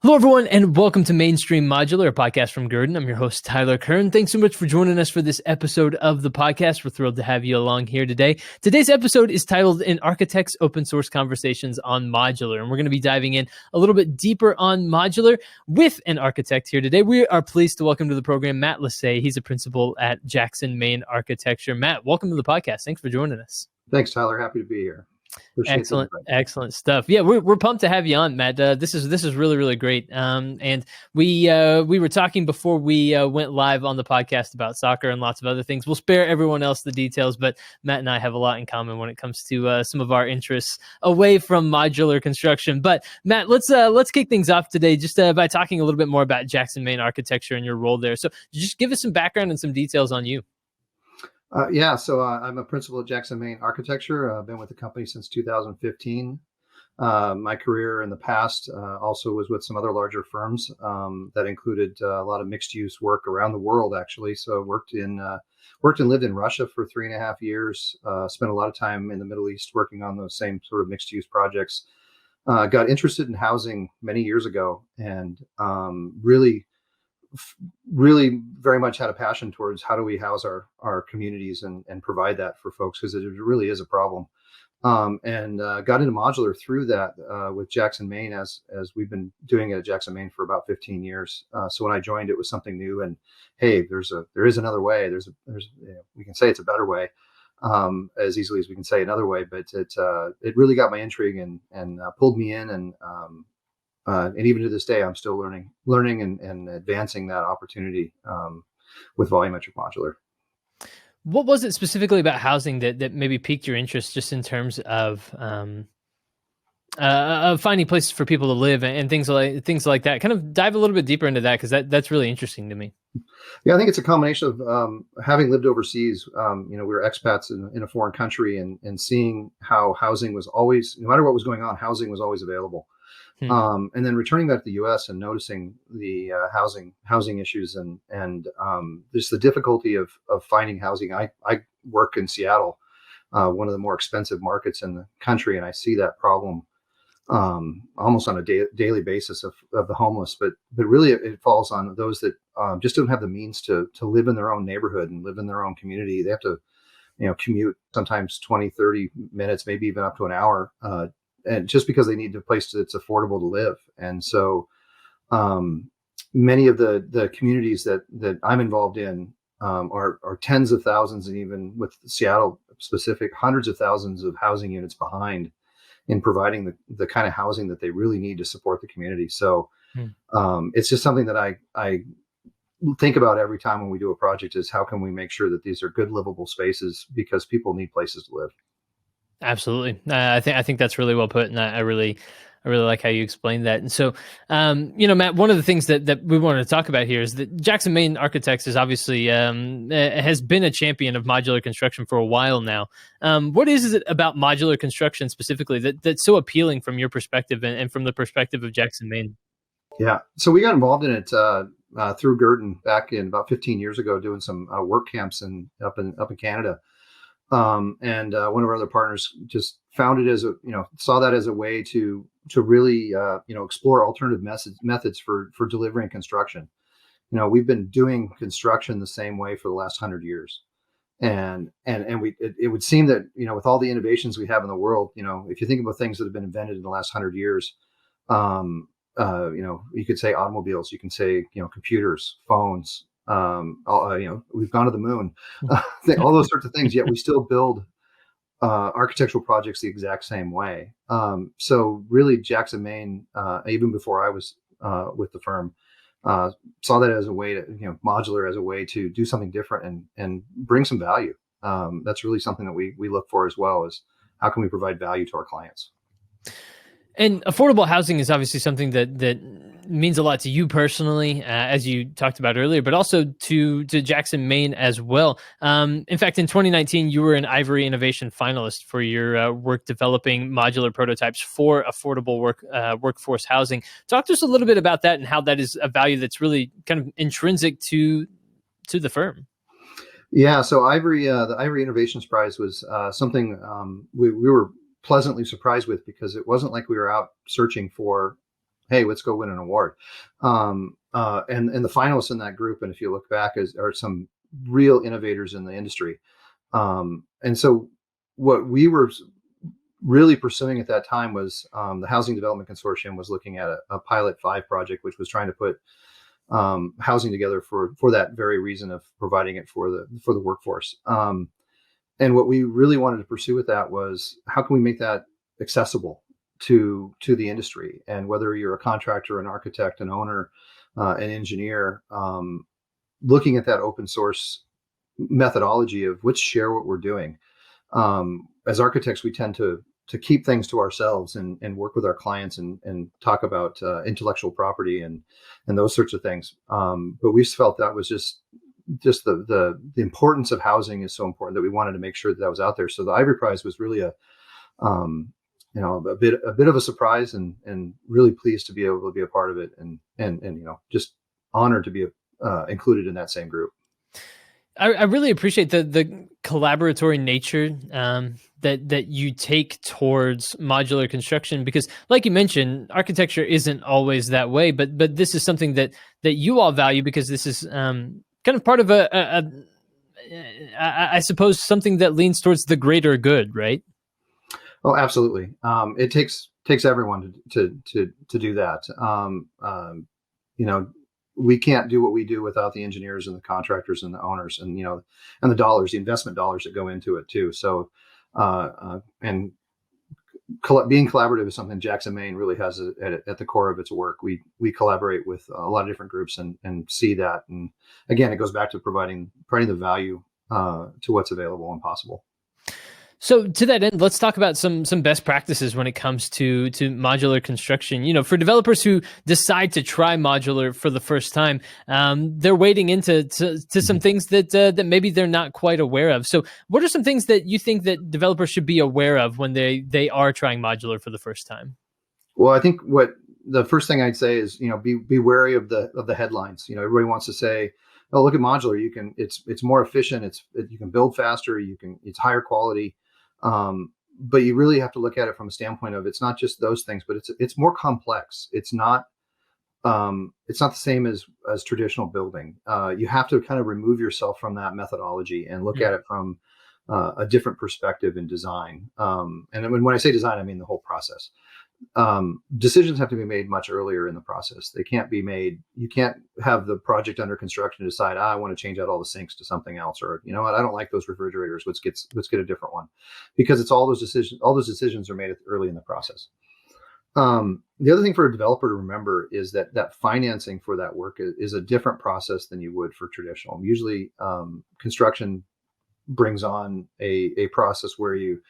Hello, everyone, and welcome to Mainstream Modular, a podcast from Guerdon. I'm your host, Tyler Kern. Thanks so much for joining us for this episode of the podcast. We're thrilled to have you along here today. Today's episode is titled An Architect's Open Source Conversations on Modular, and we're going to be diving in a little bit deeper on modular with an architect here today. We are pleased to welcome to the program Matt Laase. He's a principal at Jackson, Maine Architecture. Matt, welcome to the podcast. Thanks for joining us. Thanks, Tyler. Happy to be here. Excellent stuff. Yeah, we're pumped to have you on, Matt. This is really great. And we were talking before we went live on the podcast about soccer and lots of other things. We'll spare everyone else the details, but Matt and I have a lot in common when it comes to some of our interests away from modular construction. But Matt, let's kick things off today just by talking a little bit more about Jackson, Maine Architecture and your role there. So just give us some background and some details on you. So I'm a principal at Jackson, Maine Architecture. I've been with the company since 2015. My career in the past also was with some other larger firms that included a lot of mixed-use work around the world, actually. So worked and lived in Russia for 3.5 years. Spent a lot of time in the Middle East working on those same sort of mixed-use projects. Got interested in housing many years ago, and really very much had a passion towards how do we house our communities and provide that for folks, because it really is a problem. And got into modular through that with Jackson, Maine, as we've been doing it at Jackson, Maine for about 15 years. So when I joined, it was something new, and hey, there is another way. We can say it's a better way, as easily as we can say another way, but it really got my intrigue and pulled me in, and even to this day, I'm still learning and advancing that opportunity with volumetric modular. What was it specifically about housing that maybe piqued your interest, just in terms of finding places for people to live and things like that? Kind of dive a little bit deeper into that, because that's really interesting to me. Yeah, I think it's a combination of having lived overseas. We were expats in a foreign country, and seeing how housing was always, no matter what was going on, housing was always available. And then returning back to the U.S. and noticing the housing issues and just the difficulty of finding housing. I work in Seattle, one of the more expensive markets in the country, and I see that problem almost on a daily basis of the homeless. But really, it falls on those that just don't have the means to live in their own neighborhood and live in their own community. They have to, commute sometimes 20, 30 minutes, maybe even up to an hour. And just because they need a place that's affordable to live. And so many of the communities that I'm involved in are tens of thousands, and even with Seattle specific, hundreds of thousands of housing units behind in providing the kind of housing that they really need to support the community. So it's just something that I think about every time when we do a project, is how can we make sure that these are good livable spaces, because people need places to live. Absolutely. I think that's really well put, and I really like how you explained that. And so, Matt, one of the things that we wanted to talk about here is that Jackson, Maine Architects is obviously has been a champion of modular construction for a while now. What is it about modular construction specifically that's so appealing from your perspective and from the perspective of Jackson, Maine? Yeah. So we got involved in it through Guerdon back in about 15 years ago, doing some work camps up in Canada. And one of our other partners just found it saw that as a way to really, explore alternative methods for delivering construction. We've been doing construction the same way for the last 100 years. And it would seem that, with all the innovations we have in the world, if you think about things that have been invented in the last 100 years, you could say automobiles, you can say, computers, phones, we've gone to the moon, all those sorts of things, yet we still build architectural projects the exact same way. So really, Jackson, Maine, even before I was with the firm, saw that as a way to, modular as a way to do something different and bring some value. That's really something that we look for as well, as how can we provide value to our clients. And affordable housing is obviously something that means a lot to you personally, as you talked about earlier, but also to Jackson, Maine as well. In fact, in 2019, you were an Ivory Innovation finalist for your work developing modular prototypes for affordable workforce housing. Talk to us a little bit about that and how that is a value that's really kind of intrinsic to the firm. Yeah, so the Ivory Innovations Prize was something we were pleasantly surprised with, because it wasn't like we were out searching for, hey, let's go win an award. And the finalists in that group, and if you look back, are some real innovators in the industry. And so what we were really pursuing at that time was the Housing Development Consortium was looking at a Pilot 5 project, which was trying to put housing together for that very reason of providing it for the workforce. And what we really wanted to pursue with that was, how can we make that accessible to the industry? And whether you're a contractor, an architect, an owner, an engineer, looking at that open source methodology of let's share what we're doing. As architects, we tend to keep things to ourselves and work with our clients and talk about intellectual property and those sorts of things. But we felt that was just the importance of housing is so important that we wanted to make sure that was out there. So the Ivory Prize was really a bit of a surprise, and really pleased to be able to be a part of it, and just honored to be included in that same group. I really appreciate the collaboratory nature that you take towards modular construction, because, like you mentioned, architecture isn't always that way, but this is something that you all value, because this is kind of part of I suppose something that leans towards the greater good, right? Oh, absolutely. It takes everyone to do that. We can't do what we do without the engineers and the contractors and the owners, and the investment dollars that go into it too. So, being collaborative is something Jackson, Maine really has at the core of its work. We collaborate with a lot of different groups and see that. And again, it goes back to providing the value to what's available and possible. So to that end, let's talk about some best practices when it comes to modular construction. For developers who decide to try modular for the first time, they're wading into some things that maybe they're not quite aware of. So what are some things that you think that developers should be aware of when they are trying modular for the first time? Well, I think what the first thing I'd say is, be wary of the headlines. Everybody wants to say, oh, look at modular. It's more efficient. You can build faster. It's higher quality. But you really have to look at it from a standpoint of, it's not just those things, but it's more complex. It's not the same as traditional building. You have to kind of remove yourself from that methodology and look at it from a different perspective in design. And when I say design, I mean the whole process. Decisions have to be made much earlier in the process. They can't be made. You can't have the project under construction decide, I want to change out all the sinks to something else, or what, I don't like those refrigerators. Let's get a different one, because it's all those decisions are made early in the process. The other thing for a developer to remember is that financing for that work is a different process than you would for traditional. Usually, construction brings on a process where you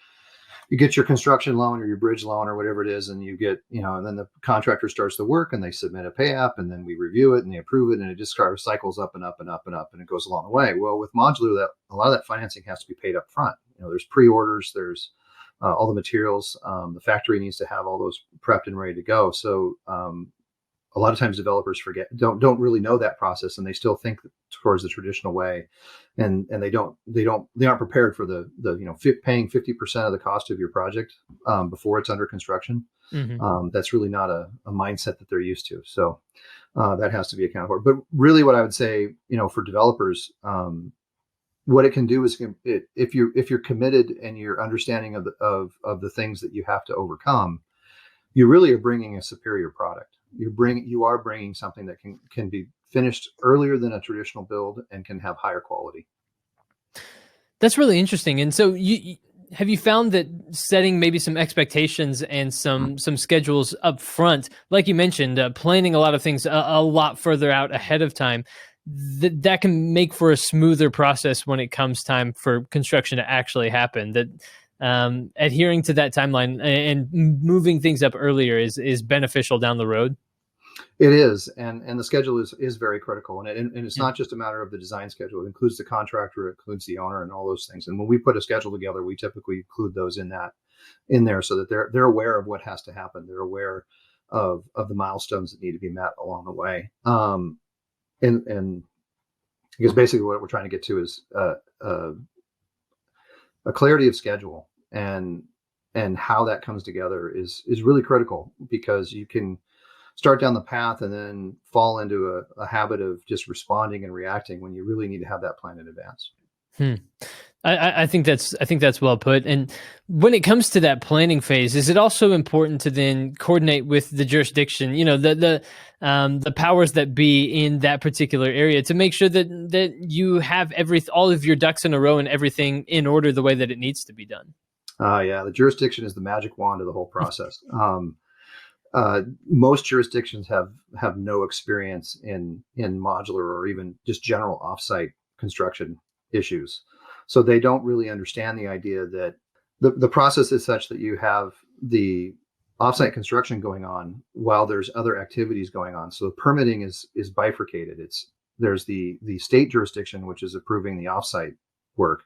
get your construction loan or your bridge loan or whatever it is, and you get, and then the contractor starts the work and they submit a pay app, and then we review it and they approve it, and it just sort of cycles up and up and up and up, and it goes along the way. Well, with modular, a lot of that financing has to be paid up front. There's pre-orders, there's all the materials. The factory needs to have all those prepped and ready to go. So a lot of times developers don't really know that process, and they still think towards the traditional way, and they aren't prepared for the paying 50% of the cost of your project before it's under construction. Mm-hmm. That's really not a mindset that they're used to. So that has to be accounted for. But really, what I would say, for developers, what it can do is, if you're committed and you're understanding of the things that you have to overcome, you really are bringing a superior product. You are bringing something that can be finished earlier than a traditional build and can have higher quality. That's really interesting. And so have you found that setting maybe some expectations and some schedules up front, like you mentioned, planning a lot of things a lot further out ahead of time, that can make for a smoother process when it comes time for construction to actually happen? That adhering to that timeline and moving things up earlier is beneficial down the road? It is, and the schedule is very critical, and it's not just a matter of the design schedule. It includes the contractor, it includes the owner, and all those things. And when we put a schedule together, we typically include those in there, so that they're aware of what has to happen. They're aware of the milestones that need to be met along the way. And because basically what we're trying to get to is a clarity of schedule, and how that comes together is really critical, because you can start down the path and then fall into a habit of just responding and reacting when you really need to have that plan in advance. I think that's well put. And when it comes to that planning phase, is it also important to then coordinate with the jurisdiction, the powers that be in that particular area, to make sure that you have all of your ducks in a row and everything in order the way that it needs to be done? Yeah, the jurisdiction is the magic wand of the whole process. Most jurisdictions have no experience in modular or even just general offsite construction issues. So they don't really understand the idea that the process is such that you have the offsite construction going on while there's other activities going on. So the permitting is bifurcated. There's the state jurisdiction, which is approving the offsite work,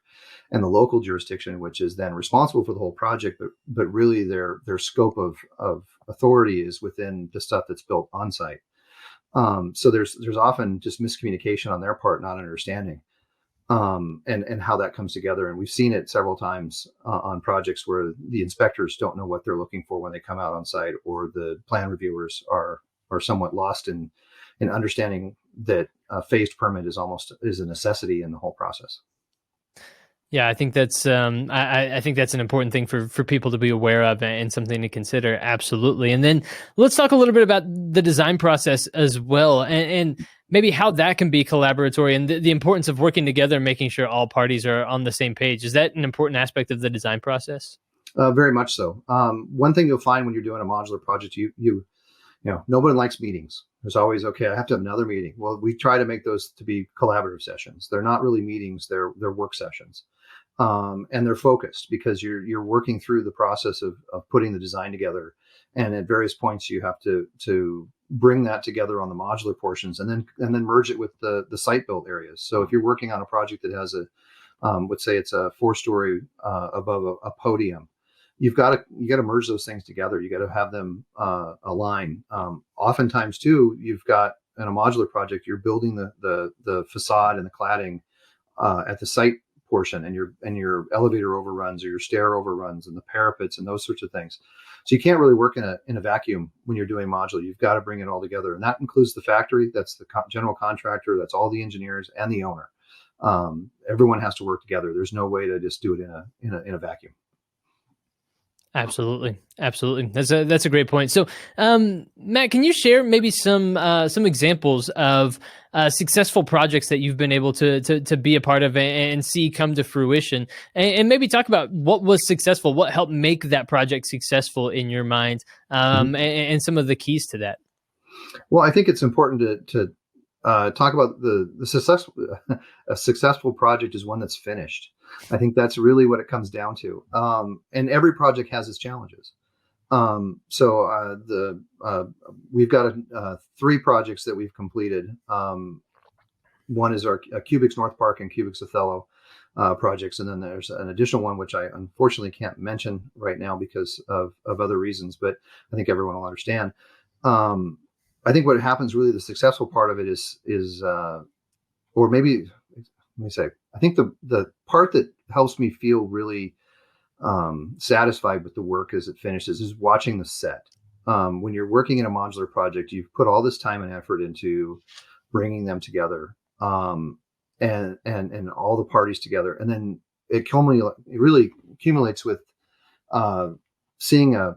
and the local jurisdiction, which is then responsible for the whole project, but really their scope of authority is within the stuff that's built on site. So there's often just miscommunication on their part, not understanding, and how that comes together. And we've seen it several times on projects where the inspectors don't know what they're looking for when they come out on site, or the plan reviewers are somewhat lost in understanding that a phased permit is a necessity in the whole process. Yeah, I think that's I think that's an important thing for people to be aware of and something to consider. Absolutely. And then let's talk a little bit about the design process as well, and maybe how that can be collaboratory, and the importance of working together, making sure all parties are on the same page. Is that an important aspect of the design process? Very much so. One thing you'll find when you're doing a modular project, nobody likes meetings. There's always, okay, I have to have another meeting. Well, we try to make those to be collaborative sessions. They're not really meetings; they're work sessions. And they're focused because you're working through the process of putting the design together, and at various points you have to bring that together on the modular portions, and then merge it with the site built areas. So if you're working on a project that has let's say it's a 4-story above a podium, you got to merge those things together. You got to have them align. Oftentimes too, you've got in a modular project, you're building the facade and the cladding at the site portion, and your elevator overruns or your stair overruns and the parapets and those sorts of things. So you can't really work in a vacuum when you're doing modular. You've got to bring it all together, and that includes the factory. That's the general contractor. That's all the engineers and the owner. Everyone has to work together. There's no way to just do it in a vacuum. Absolutely. That's a great point. So, Matt, can you share maybe some examples of successful projects that you've been able to be a part of and see come to fruition, and maybe talk about what was successful, what helped make that project successful in your mind, and some of the keys to that? Well, I think it's important to talk about the successful. A successful project is one that's finished. I think that's really what it comes down to. And every project has its challenges. We've got 3 projects that we've completed. One is our Cubics North Park and Cubics Othello projects, and then there's an additional one which I unfortunately can't mention right now because of other reasons, but I think everyone will understand. I think what happens really, the successful part of it is or maybe let me say, I think the part that helps me feel really satisfied with the work as it finishes is watching the set. When you're working in a modular project, you've put all this time and effort into bringing them together, and all the parties together, and then it really accumulates with seeing a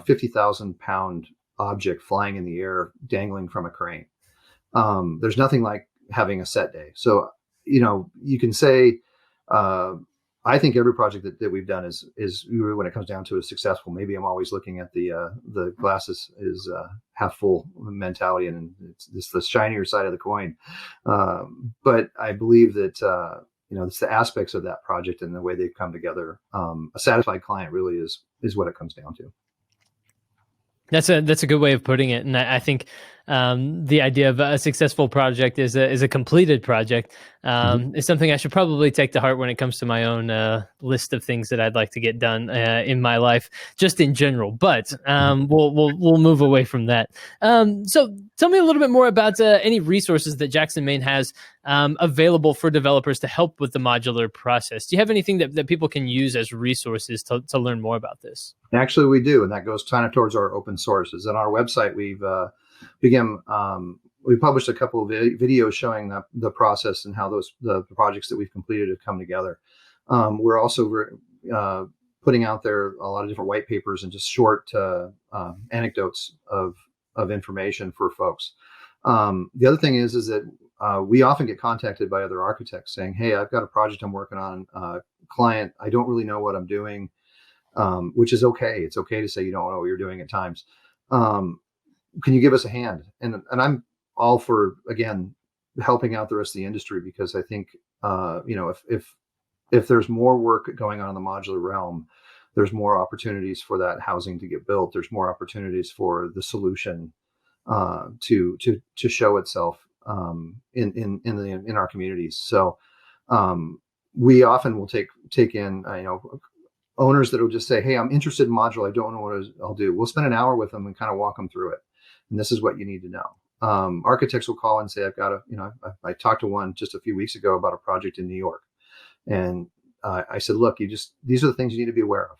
50,000 pound object flying in the air, dangling from a crane. There's nothing like having a set day. So you can say, I think every project that we've done is really, when it comes down to it, successful. Maybe I'm always looking at the glass is half full mentality, and it's the shinier side of the coin. But I believe that it's the aspects of that project and the way they've come together. A satisfied client really is what it comes down to. That's a good way of putting it, and I think the idea of a successful project is a completed project is something I should probably take to heart when it comes to my own list of things that I'd like to get done in my life, just in general. But we'll move away from that. So tell me a little bit more about any resources that Jackson, Maine has available for developers to help with the modular process. Do you have anything that people can use as resources to learn more about this? Actually, we do, and that goes kind of towards our open sources. On our website, we published a couple of videos showing the process and how the projects that we've completed have come together. We're also putting out there a lot of different white papers and just short anecdotes of information for folks. The other thing is that we often get contacted by other architects saying, "Hey, I've got a project I'm working on. Client, I don't really know what I'm doing," which is okay. It's okay to say you don't know what you're doing at times. Can you give us a hand? And I'm all for, again, helping out the rest of the industry, because I think if there's more work going on in the modular realm, there's more opportunities for that housing to get built. There's more opportunities for the solution to show itself in our communities. So we often will take in owners that will just say, "Hey, I'm interested in modular. I don't know what I'll do." We'll spend an hour with them and kind of walk them through it. And this is what you need to know. Architects will call and say, "I've got I talked to one just a few weeks ago about a project in New York." And I said, "Look, these are the things you need to be aware of.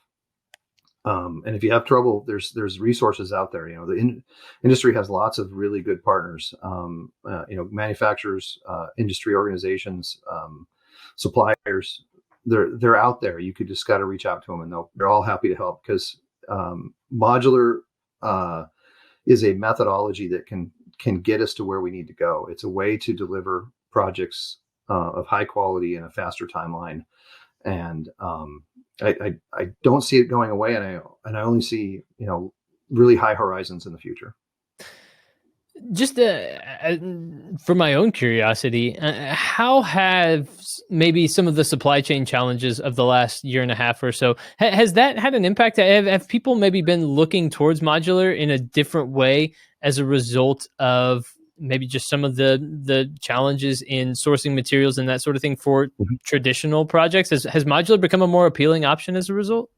And if you have trouble, there's resources out there. The industry has lots of really good partners. Manufacturers, industry organizations, suppliers. They're out there. You could just got to reach out to them, and they're all happy to help, because modular is a methodology that can get us to where we need to go. It's a way to deliver projects of high quality in a faster timeline, and I don't see it going away, and I only see really high horizons in the future. Just for my own curiosity, how have maybe some of the supply chain challenges of the last year and a half or so, has that had an impact? Have people maybe been looking towards modular in a different way as a result of maybe just some of the challenges in sourcing materials and that sort of thing for traditional projects? Has modular become a more appealing option as a result?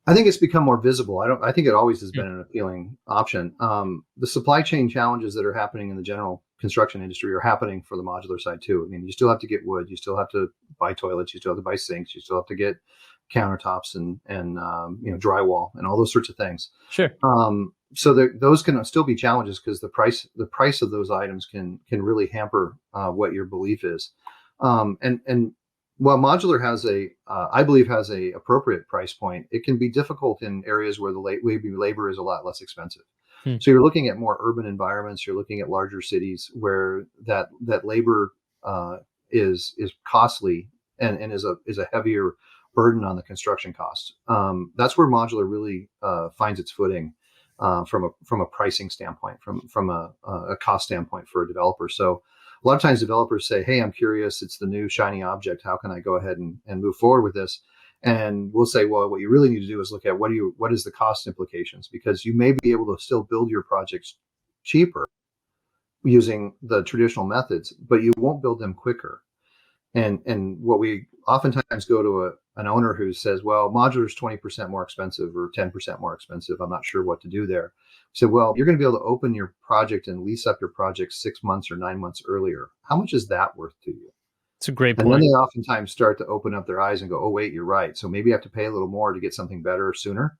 I think it's become more visible. I think it always has been an appealing option. The supply chain challenges that are happening in the general construction industry are happening for the modular side too. I mean, you still have to get wood, you still have to buy toilets, you still have to buy sinks, you still have to get countertops and drywall and all those sorts of things. Sure. So those can still be challenges, because the price of those items can really hamper what your belief is. And while modular I believe has a appropriate price point, it can be difficult in areas where the labor is a lot less expensive. So you're looking at more urban environments. You're looking at larger cities where that labor is costly and is a heavier burden on the construction cost. That's where modular really finds its footing from a pricing standpoint, from a cost standpoint for a developer. So a lot of times developers say, "Hey, I'm curious. It's the new shiny object. How can I go ahead and move forward with this?" And we'll say, "Well, what you really need to do is look at what is the cost implications, because you may be able to still build your projects cheaper using the traditional methods, but you won't build them quicker." And what we oftentimes go to an owner who says, "Well, modular is 20% more expensive or 10% more expensive. I'm not sure what to do there." So, well, you're going to be able to open your project and lease up your project 6 months or 9 months earlier. How much is that worth to you? It's a great point. And then they oftentimes start to open up their eyes and go, "Oh, wait, you're right. So maybe I have to pay a little more to get something better sooner."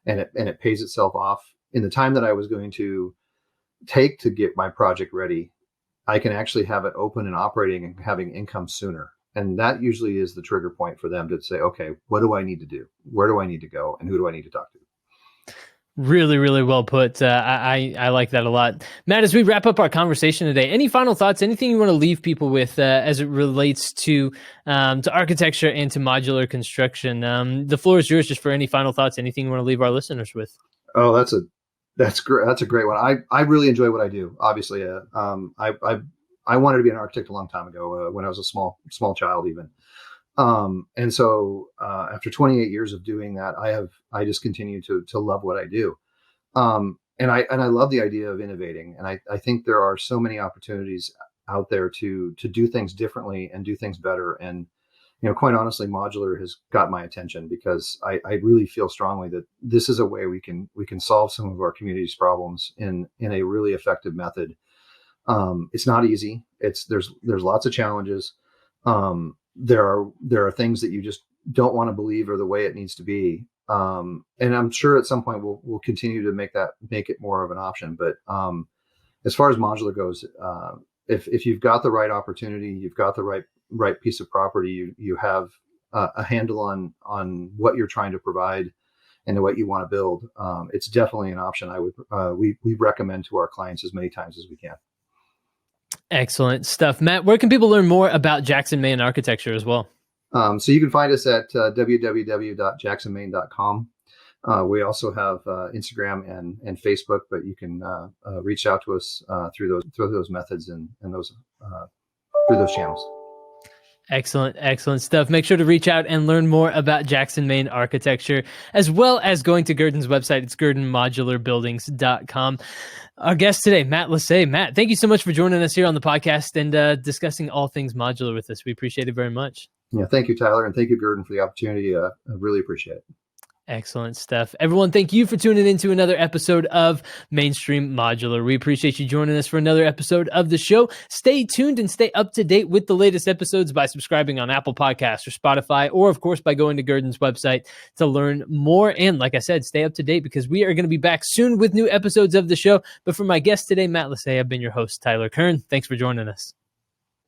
And it pays itself off in the time that I was going to take to get my project ready. I can actually have it open and operating and having income sooner. And that usually is the trigger point for them to say, "Okay, what do I need to do? Where do I need to go? And who do I need to talk to?" Really, really well put. I like that a lot. Matt, as we wrap up our conversation today, any final thoughts, anything you want to leave people with as it relates to architecture and to modular construction? The floor is yours just for any final thoughts, anything you want to leave our listeners with. Oh, that's great. That's a great one. I really enjoy what I do. Obviously, I wanted to be an architect a long time ago when I was a small child even. And so after 28 years of doing that, I just continue to love what I do. I love the idea of innovating, and I think there are so many opportunities out there to do things differently and do things better. And quite honestly, modular has got my attention because I really feel strongly that this is a way we can solve some of our community's problems in a really effective method. It's not easy. There's lots of challenges. There are things that you just don't want to believe are the way it needs to be. And I'm sure at some point we'll continue to make it more of an option. But as far as modular goes, if you've got the right opportunity, you've got the right piece of property, you have a handle on what you're trying to provide and what you want to build, it's definitely an option we recommend to our clients as many times as we can. Excellent stuff. Matt, where can people learn more about Jackson, Maine Architecture as well? So you can find us at www.jacksonmaine.com. We also have Instagram and Facebook, but you can reach out to us through those methods and those through those channels. Excellent stuff. Make sure to reach out and learn more about Jackson, Maine Architecture, as well as going to Guerdon's website. It's guerdonmodularbuildings.com. Our guest today, Matt Laase. Matt, thank you so much for joining us here on the podcast and discussing all things modular with us. We appreciate it very much. Yeah, thank you, Tyler, and thank you, Guerdon, for the opportunity. I really appreciate it. Excellent stuff. Everyone, thank you for tuning into another episode of Mainstream Modular. We appreciate you joining us for another episode of the show. Stay tuned and stay up to date with the latest episodes by subscribing on Apple Podcasts or Spotify, or of course by going to Guerdon's website to learn more. And like I said, stay up to date because we are going to be back soon with new episodes of the show. But for my guest today, Matt Laase, I've been your host, Tyler Kern. Thanks for joining us.